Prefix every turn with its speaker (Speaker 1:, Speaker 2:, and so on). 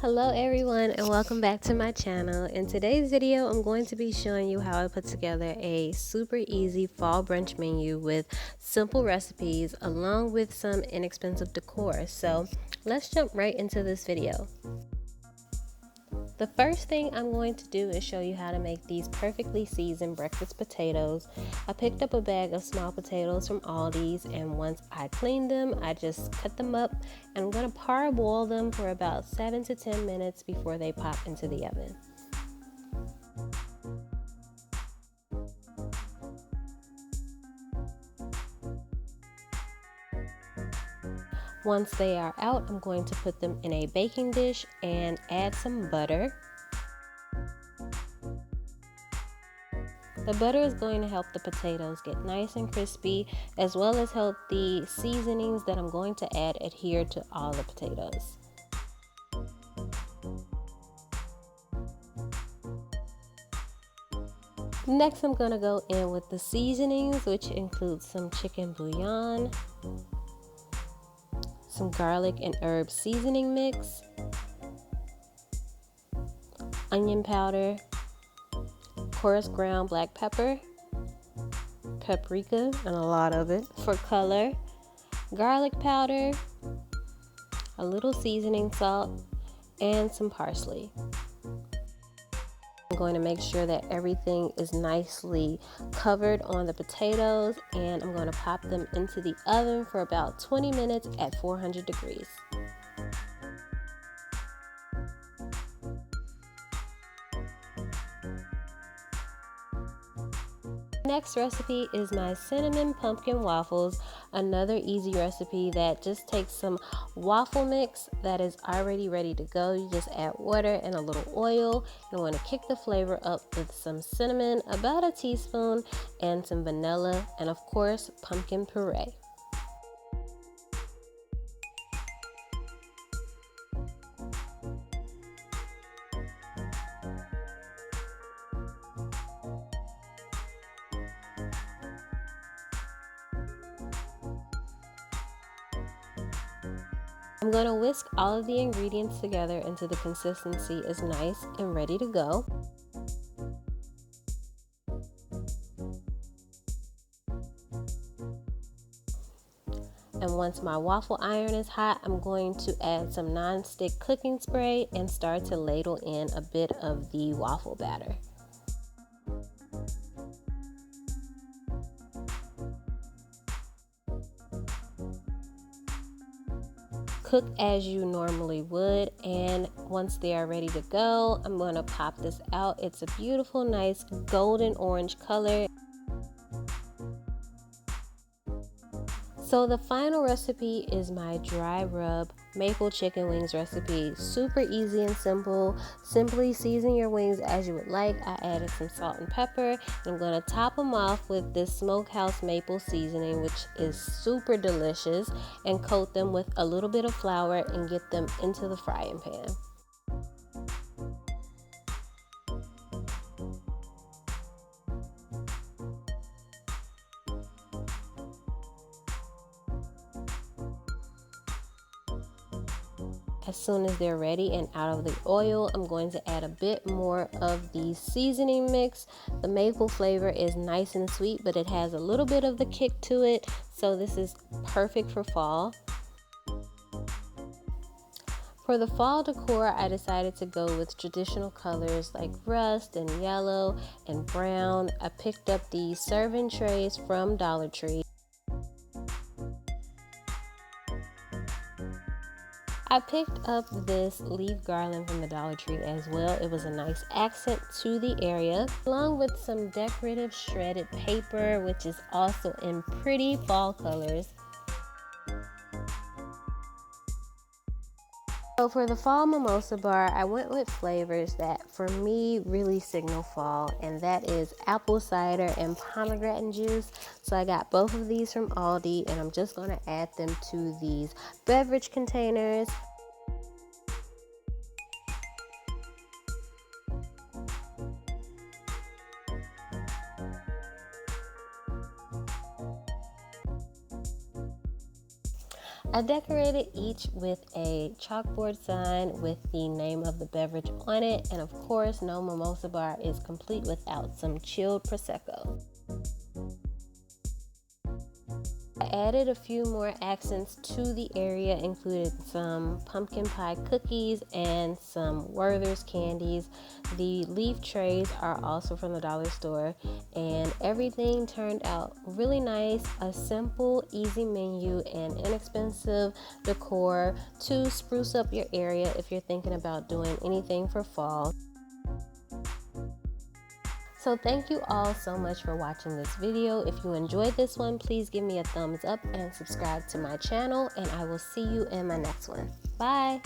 Speaker 1: Hello everyone and welcome back to my channel. In today's video I'm going to be showing you how I put together a super easy fall brunch menu with simple recipes along with some inexpensive decor. So let's jump right into this video. The first thing I'm going to do is show you how to make these perfectly seasoned breakfast potatoes. I picked up a bag of small potatoes from Aldi's, and once I cleaned them, I just cut them up and I'm going to parboil them for about 7 to 10 minutes before they pop into the oven. Once they are out, I'm going to put them in a baking dish and add some butter. The butter is going to help the potatoes get nice and crispy, as well as help the seasonings that I'm going to add adhere to all the potatoes. Next, I'm going to go in with the seasonings, which includes some chicken bouillon, some garlic and herb seasoning mix, onion powder, coarse ground black pepper, paprika, and a lot of it for color, garlic powder, a little seasoning salt, and some parsley. I'm going to make sure that everything is nicely covered on the potatoes, and I'm going to pop them into the oven for about 20 minutes at 400 degrees. Next recipe is my cinnamon pumpkin waffles, another easy recipe that just takes some waffle mix that is already ready to go. You just add water and a little oil. You want to kick the flavor up with some cinnamon, about a teaspoon, and some vanilla, and of course pumpkin puree. I'm going to whisk all of the ingredients together until the consistency is nice and ready to go. And once my waffle iron is hot, I'm going to add some non-stick cooking spray and start to ladle in a bit of the waffle batter. Cook as you normally would, and once they are ready to go, I'm going to pop this out. It's a beautiful, nice golden orange color. So the final recipe is my dry rub maple chicken wings recipe. Super easy and simple. Simply season your wings as you would like. I added some salt and pepper, and I'm going to top them off with this smokehouse maple seasoning, which is super delicious, and coat them with a little bit of flour and get them into the frying pan. As soon as they're ready and out of the oil, I'm going to add a bit more of the seasoning mix. The maple flavor is nice and sweet, but it has a little bit of the kick to it, so this is perfect for fall. For the fall decor, I decided to go with traditional colors like rust and yellow and brown. I picked up the serving trays from Dollar Tree. I picked up this leaf garland from the Dollar Tree as well. It was a nice accent to the area, along with some decorative shredded paper, which is also in pretty fall colors. So for the fall mimosa bar, I went with flavors that for me really signal fall, and that is apple cider and pomegranate juice. So I got both of these from Aldi, and I'm just going to add them to these beverage containers. I decorated each with a chalkboard sign with the name of the beverage on it, and of course, no mimosa bar is complete without some chilled Prosecco. I added a few more accents to the area, included some pumpkin pie cookies and some Werther's candies. The leaf trays are also from the dollar store, and everything turned out really nice. A simple, easy menu and inexpensive decor to spruce up your area if you're thinking about doing anything for fall. So thank you all so much for watching this video. If you enjoyed this one, please give me a thumbs up and subscribe to my channel, and I will see you in my next one. Bye!